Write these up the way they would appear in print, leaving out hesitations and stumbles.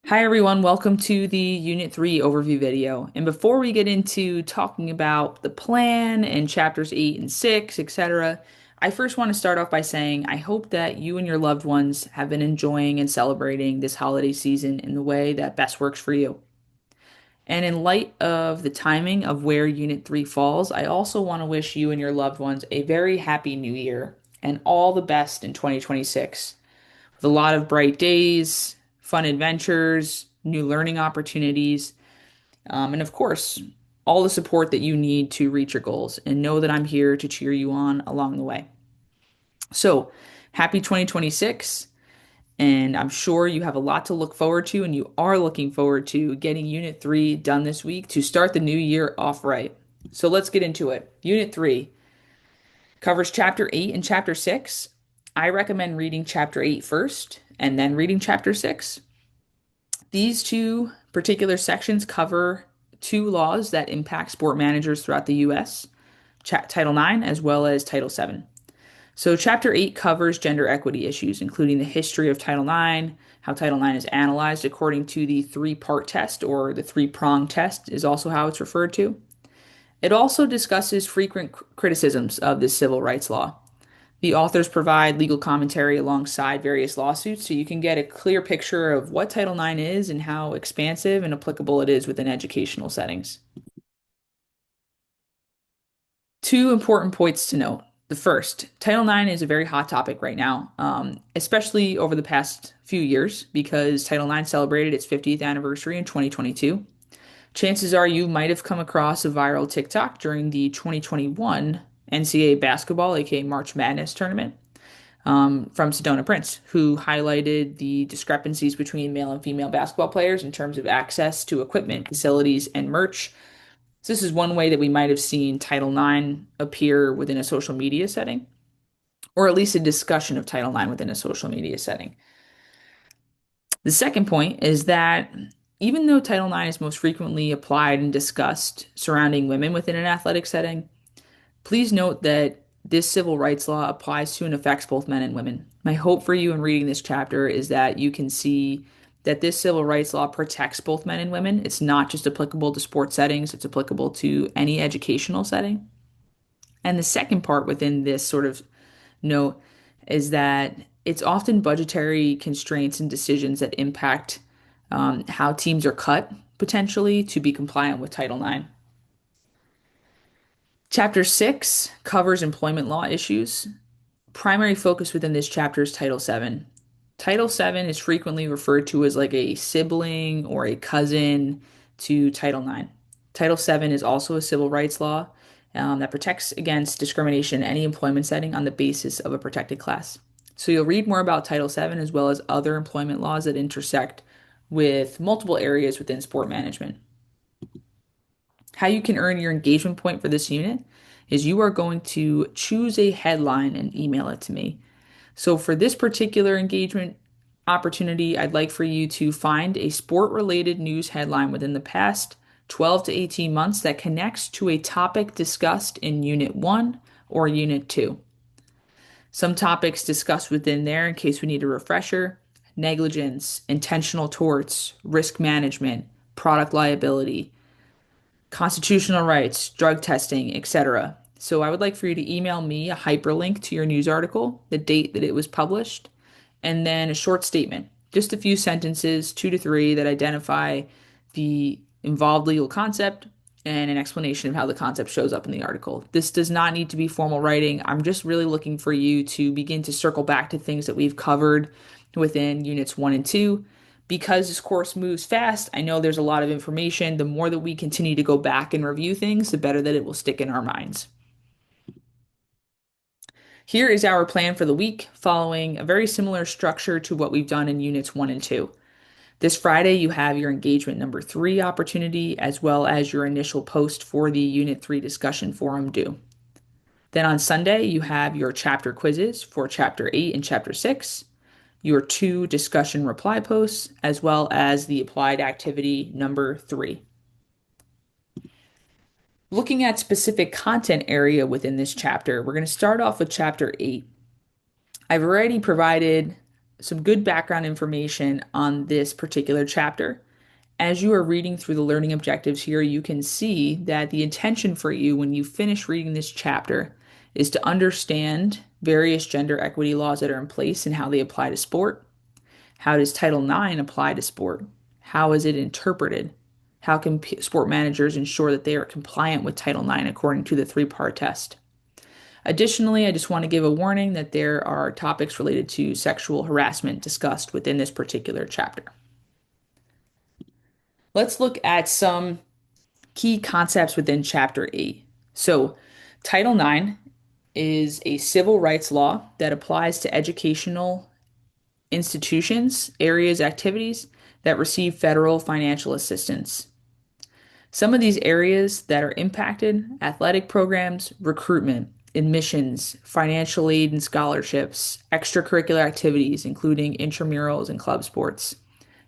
Hi everyone, welcome to the Unit 3 overview video. And before we get into talking about the plan and chapters 8 and 6, etc., I first want to start off by saying I hope that you and your loved ones have been enjoying and celebrating this holiday season in the way that best works for you. And in light of the timing of where Unit 3 falls, I also want to wish you and your loved ones a very happy new year and all the best in 2026 with a lot of bright days, fun adventures, new learning opportunities, and of course, all the support that you need to reach your goals. And know that I'm here to cheer you on along the way. So, happy 2026. And I'm sure you have a lot to look forward to, and you are looking forward to getting Unit 3 done this week to start the new year off right. So let's get into it. Unit 3 covers Chapter 8 and Chapter 6. I recommend reading Chapter 8 first and then reading Chapter 6. These two particular sections cover two laws that impact sport managers throughout the US, Title 9 as well as Title 7. So, Chapter 8 covers gender equity issues, including the history of Title 9, how Title 9 is analyzed according to the three-part test, or the three-prong test, is also how it's referred to. It also discusses frequent criticisms of this civil rights law. The authors provide legal commentary alongside various lawsuits so you can get a clear picture of what Title IX is and how expansive and applicable it is within educational settings. Two important points to note. The first, Title IX is a very hot topic right now, especially over the past few years because Title IX celebrated its 50th anniversary in 2022. Chances are you might have come across a viral TikTok during the 2021 NCAA basketball, aka March Madness tournament, from Sedona Prince, who highlighted the discrepancies between male and female basketball players in terms of access to equipment, facilities, and merch. So this is one way that we might have seen Title IX appear within a social media setting, or at least a discussion of Title IX within a social media setting. The second point is that even though Title IX is most frequently applied and discussed surrounding women within an athletic setting, please note that this civil rights law applies to and affects both men and women. My hope for you in reading this chapter is that you can see that this civil rights law protects both men and women. It's not just applicable to sports settings, it's applicable to any educational setting. And the second part within this sort of note is that it's often budgetary constraints and decisions that impact how teams are cut potentially to be compliant with Title IX. Chapter 6 covers employment law issues. Primary focus within this chapter is Title 7. Title 7 is frequently referred to as like a sibling or a cousin to Title 9. Title 7 is also a civil rights law that protects against discrimination in any employment setting on the basis of a protected class. So you'll read more about Title 7 as well as other employment laws that intersect with multiple areas within sport management. How you can earn your engagement point for this unit is you are going to choose a headline and email it to me. So for this particular engagement opportunity, I'd like for you to find a sport related news headline within the past 12 to 18 months that connects to a topic discussed in Unit 1 or Unit 2. Some topics discussed within there, in case we need a refresher: negligence, intentional torts, risk management, product liability, constitutional rights, drug testing, etc. So I would like for you to email me a hyperlink to your news article, the date that it was published, and then a short statement, just a few sentences, two to three, that identify the involved legal concept and an explanation of how the concept shows up in the article. This does not need to be formal writing. I'm just really looking for you to begin to circle back to things that we've covered within units 1 and 2. Because this course moves fast, I know there's a lot of information. The more that we continue to go back and review things, the better that it will stick in our minds. Here is our plan for the week, following a very similar structure to what we've done in units 1 and 2. This Friday, you have your engagement number 3 opportunity, as well as your initial post for the Unit 3 discussion forum due. Then on Sunday, you have your chapter quizzes for Chapter 8 and Chapter 6, your 2 discussion reply posts, as well as the applied activity number 3. Looking at specific content area within this chapter, we're going to start off with Chapter 8. I've already provided some good background information on this particular chapter. As you are reading through the learning objectives here, you can see that the intention for you when you finish reading this chapter is to understand various gender equity laws that are in place and how they apply to sport. How does Title IX apply to sport? How is it interpreted? How can sport managers ensure that they are compliant with Title IX according to the three-part test? Additionally, I just want to give a warning that there are topics related to sexual harassment discussed within this particular chapter. Let's look at some key concepts within Chapter 8. So, Title IX is a civil rights law that applies to educational institutions, areas, activities that receive federal financial assistance. Some of these areas that are impacted: athletic programs, recruitment, admissions, financial aid and scholarships, extracurricular activities, including intramurals and club sports,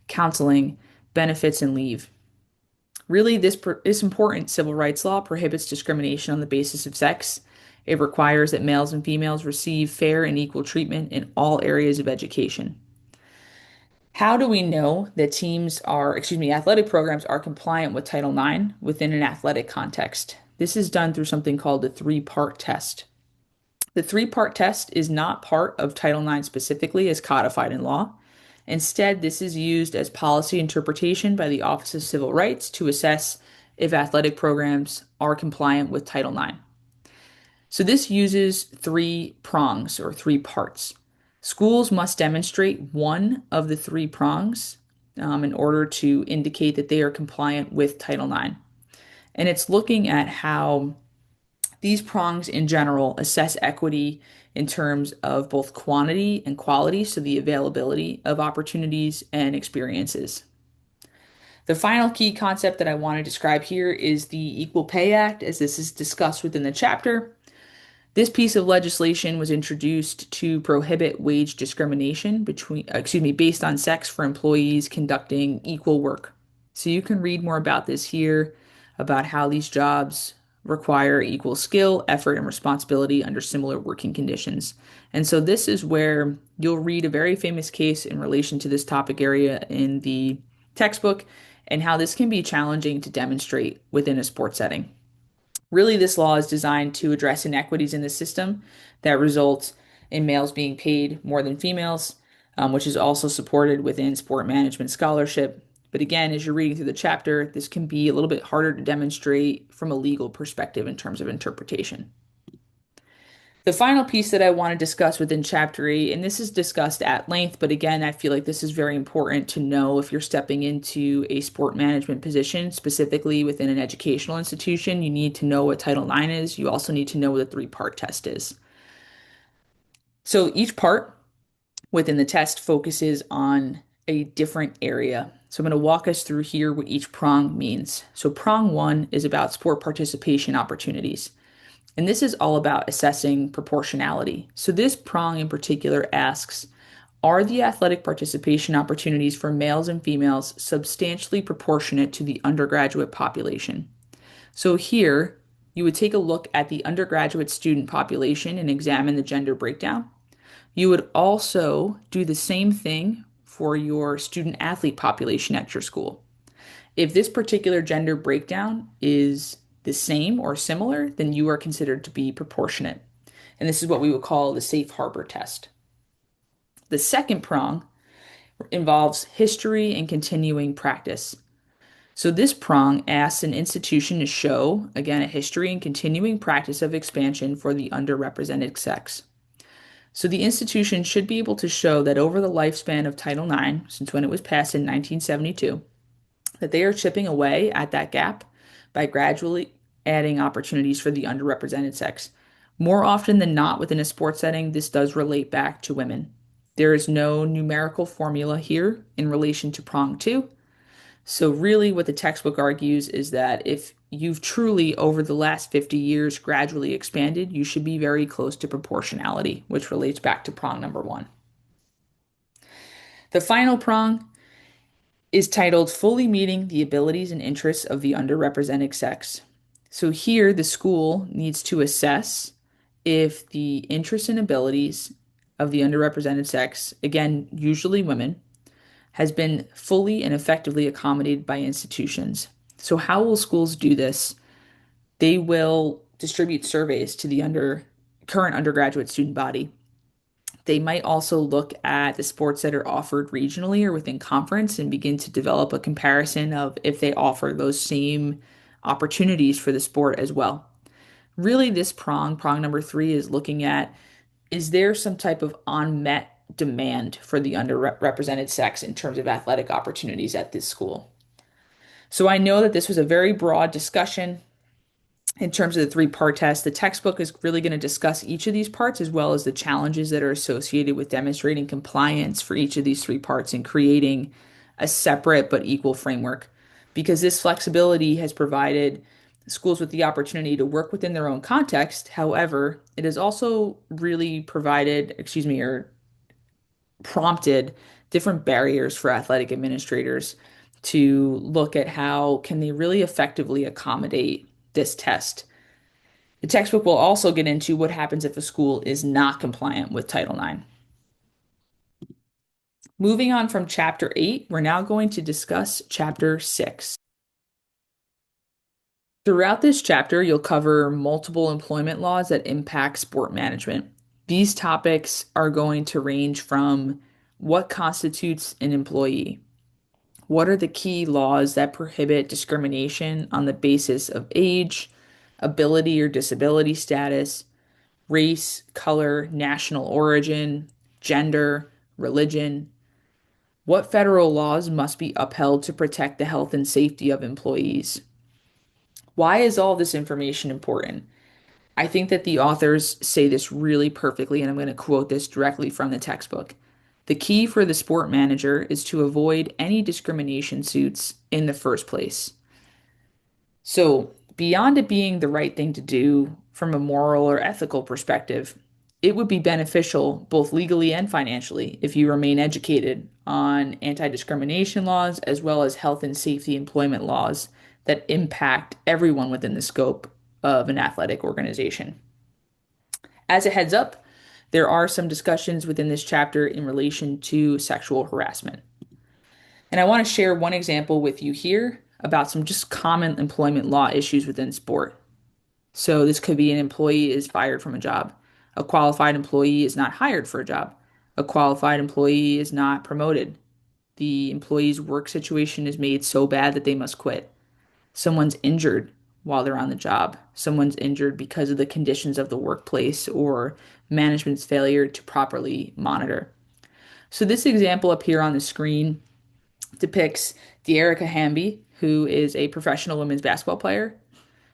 counseling, benefits, and leave. Really, this important civil rights law prohibits discrimination on the basis of sex. It requires that males and females receive fair and equal treatment in all areas of education. How do we know that athletic programs are compliant with Title IX within an athletic context? This is done through something called the three-part test. The three-part test is not part of Title IX specifically as codified in law. Instead, this is used as policy interpretation by the Office of Civil Rights to assess if athletic programs are compliant with Title IX. So this uses three prongs or three parts. Schools must demonstrate one of the three prongs in order to indicate that they are compliant with Title IX. And it's looking at how these prongs in general assess equity in terms of both quantity and quality, so the availability of opportunities and experiences. The final key concept that I want to describe here is the Equal Pay Act, as this is discussed within the chapter. This piece of legislation was introduced to prohibit wage discrimination based on sex for employees conducting equal work. So you can read more about this here, about how these jobs require equal skill, effort, and responsibility under similar working conditions. And so this is where you'll read a very famous case in relation to this topic area in the textbook and how this can be challenging to demonstrate within a sports setting. Really, this law is designed to address inequities in the system that result in males being paid more than females, which is also supported within sport management scholarship. But again, as you're reading through the chapter, this can be a little bit harder to demonstrate from a legal perspective in terms of interpretation. The final piece that I want to discuss within Chapter 8, and this is discussed at length, but again, I feel like this is very important to know if you're stepping into a sport management position, specifically within an educational institution. You need to know what Title IX is. You also need to know what the three-part test is. So each part within the test focuses on a different area. So I'm going to walk us through here what each prong means. So prong one is about sport participation opportunities. And this is all about assessing proportionality. So this prong in particular asks, are the athletic participation opportunities for males and females substantially proportionate to the undergraduate population? So here, you would take a look at the undergraduate student population and examine the gender breakdown. You would also do the same thing for your student athlete population at your school. If this particular gender breakdown is the same or similar, then you are considered to be proportionate. And this is what we would call the safe harbor test. The second prong involves history and continuing practice. So this prong asks an institution to show, again, a history and continuing practice of expansion for the underrepresented sex. So the institution should be able to show that over the lifespan of Title IX, since when it was passed in 1972, that they are chipping away at that gap by gradually adding opportunities for the underrepresented sex. More often than not, within a sports setting, this does relate back to women. There is no numerical formula here in relation to prong two. So, really, what the textbook argues is that if you've truly, over the last 50 years, gradually expanded, you should be very close to proportionality, which relates back to prong number one. The final prong is titled Fully Meeting the Abilities and Interests of the Underrepresented Sex. So here the school needs to assess if the interests and abilities of the underrepresented sex, again, usually women, has been fully and effectively accommodated by institutions. So, how will schools do this? They will distribute surveys to the current undergraduate student body. They might also look at the sports that are offered regionally or within conference and begin to develop a comparison of if they offer those same opportunities for the sport as well. Really, this prong number three, is looking at, is there some type of unmet demand for the underrepresented sex in terms of athletic opportunities at this school? So I know that this was a very broad discussion in terms of the three-part test. The textbook is really going to discuss each of these parts as well as the challenges that are associated with demonstrating compliance for each of these three parts and creating a separate but equal framework. Because this flexibility has provided schools with the opportunity to work within their own context. However, it has also really provided, or prompted different barriers for athletic administrators to look at how can they really effectively accommodate this test. The textbook will also get into what happens if a school is not compliant with Title IX. Moving on from Chapter 8, we're now going to discuss Chapter 6. Throughout this chapter, you'll cover multiple employment laws that impact sport management. These topics are going to range from what constitutes an employee, what are the key laws that prohibit discrimination on the basis of age, ability or disability status, race, color, national origin, gender, religion. What federal laws must be upheld to protect the health and safety of employees? Why is all this information important? I think that the authors say this really perfectly, and I'm going to quote this directly from the textbook. The key for the sport manager is to avoid any discrimination suits in the first place. So, beyond it being the right thing to do from a moral or ethical perspective, it would be beneficial both legally and financially if you remain educated on anti-discrimination laws as well as health and safety employment laws that impact everyone within the scope of an athletic organization. As a heads up, there are some discussions within this chapter in relation to sexual harassment. And I want to share one example with you here about some just common employment law issues within sport. So this could be an employee is fired from a job. A qualified employee is not hired for a job. A qualified employee is not promoted. The employee's work situation is made so bad that they must quit. Someone's injured while they're on the job. Someone's injured because of the conditions of the workplace or management's failure to properly monitor. So this example up here on the screen depicts Dearica Hamby, who is a professional women's basketball player,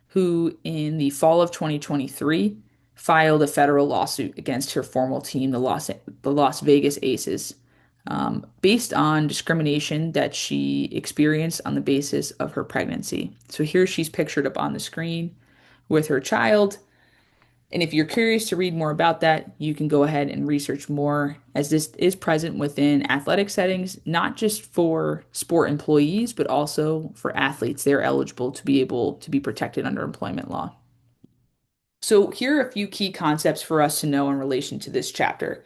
who in the fall of 2023 filed a federal lawsuit against her former team, the Las Vegas Aces, based on discrimination that she experienced on the basis of her pregnancy. So here she's pictured up on the screen with her child. And if you're curious to read more about that, you can go ahead and research more, as this is present within athletic settings, not just for sport employees, but also for athletes. They're eligible to be able to be protected under employment law. So here are a few key concepts for us to know in relation to this chapter.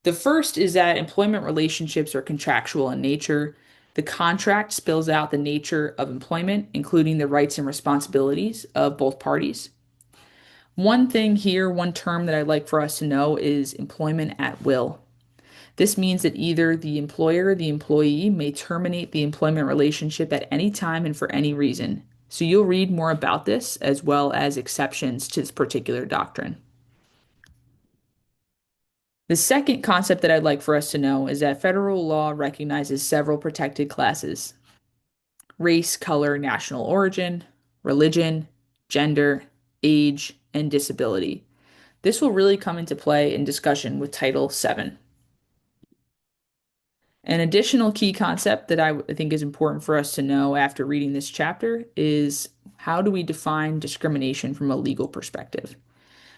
The first is that employment relationships are contractual in nature. The contract spells out the nature of employment, including the rights and responsibilities of both parties. One thing here, one term that I'd like for us to know is employment at will. This means that either the employer or the employee may terminate the employment relationship at any time and for any reason. So you'll read more about this as well as exceptions to this particular doctrine. The second concept that I'd like for us to know is that federal law recognizes several protected classes: race, color, national origin, religion, gender, age, and disability. This will really come into play in discussion with Title VII. An additional key concept that I think is important for us to know after reading this chapter is, how do we define discrimination from a legal perspective?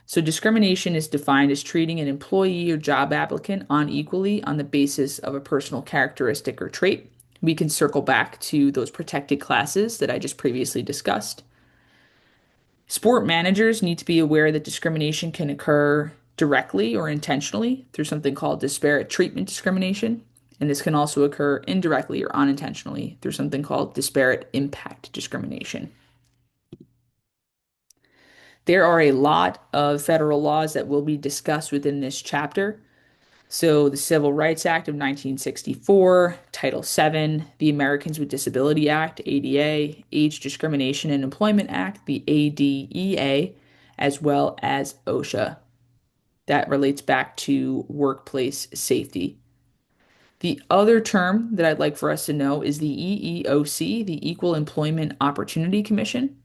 So discrimination is defined as treating an employee or job applicant unequally on the basis of a personal characteristic or trait. We can circle back to those protected classes that I just previously discussed. Sport managers need to be aware that discrimination can occur directly or intentionally through something called disparate treatment discrimination. And this can also occur indirectly or unintentionally through something called disparate impact discrimination. There are a lot of federal laws that will be discussed within this chapter. So, the Civil Rights Act of 1964, Title VII, the Americans with Disability Act, ADA, Age Discrimination and Employment Act, the ADEA, as well as OSHA. That relates back to workplace safety. The other term that I'd like for us to know is the EEOC, the Equal Employment Opportunity Commission.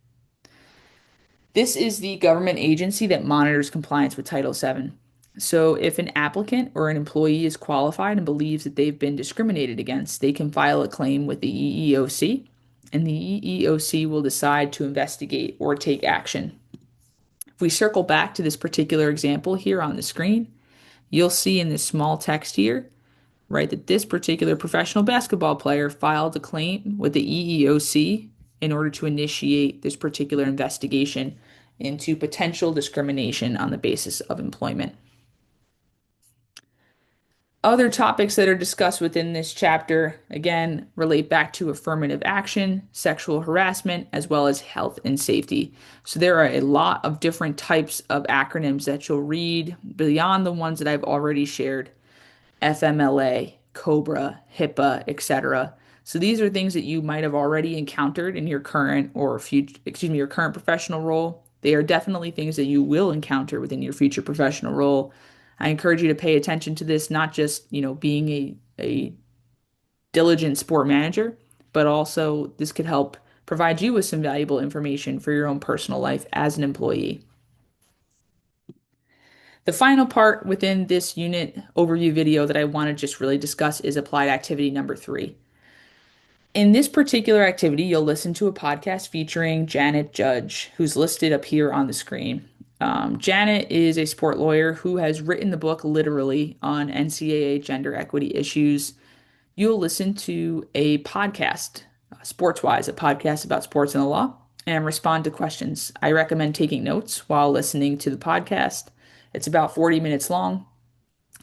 This is the government agency that monitors compliance with Title VII. So, if an applicant or an employee is qualified and believes that they've been discriminated against, they can file a claim with the EEOC, and the EEOC will decide to investigate or take action. If we circle back to this particular example here on the screen, you'll see in this small text here, right, that this particular professional basketball player filed a claim with the EEOC in order to initiate this particular investigation into potential discrimination on the basis of employment. Other topics that are discussed within this chapter, again, relate back to affirmative action, sexual harassment, as well as health and safety. So there are a lot of different types of acronyms that you'll read beyond the ones that I've already shared. FMLA, COBRA, HIPAA, etc. So these are things that you might have already encountered in your current or future, your current professional role. They are definitely things that you will encounter within your future professional role. I encourage you to pay attention to this, not just, being a diligent sport manager, but also this could help provide you with some valuable information for your own personal life as an employee. The final part within this unit overview video that I want to just really discuss is applied activity number 3. In this particular activity, you'll listen to a podcast featuring Janet Judge, who's listed up here on the screen. Janet is a sport lawyer who has written the book literally on NCAA gender equity issues. You'll listen to a podcast, SportsWise, a podcast about sports and the law, and respond to questions. I recommend taking notes while listening to the podcast. It's about 40 minutes long.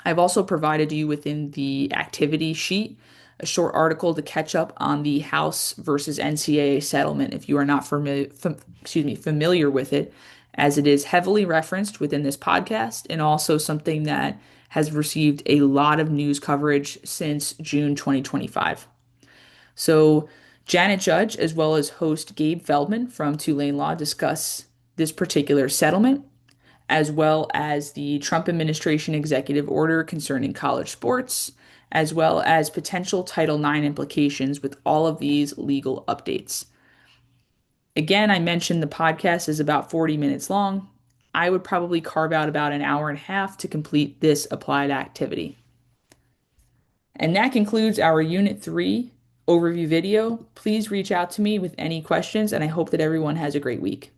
I've also provided you within the activity sheet a short article to catch up on the House versus NCAA settlement if you are not familiar with it, as it is heavily referenced within this podcast and also something that has received a lot of news coverage since June 2025. So, Janet Judge, as well as host Gabe Feldman from Tulane Law, discuss this particular settlement, as well as the Trump administration executive order concerning college sports, as well as potential Title IX implications with all of these legal updates. Again, I mentioned the podcast is about 40 minutes long. I would probably carve out about an hour and a half to complete this applied activity. And that concludes our Unit 3 overview video. Please reach out to me with any questions, and I hope that everyone has a great week.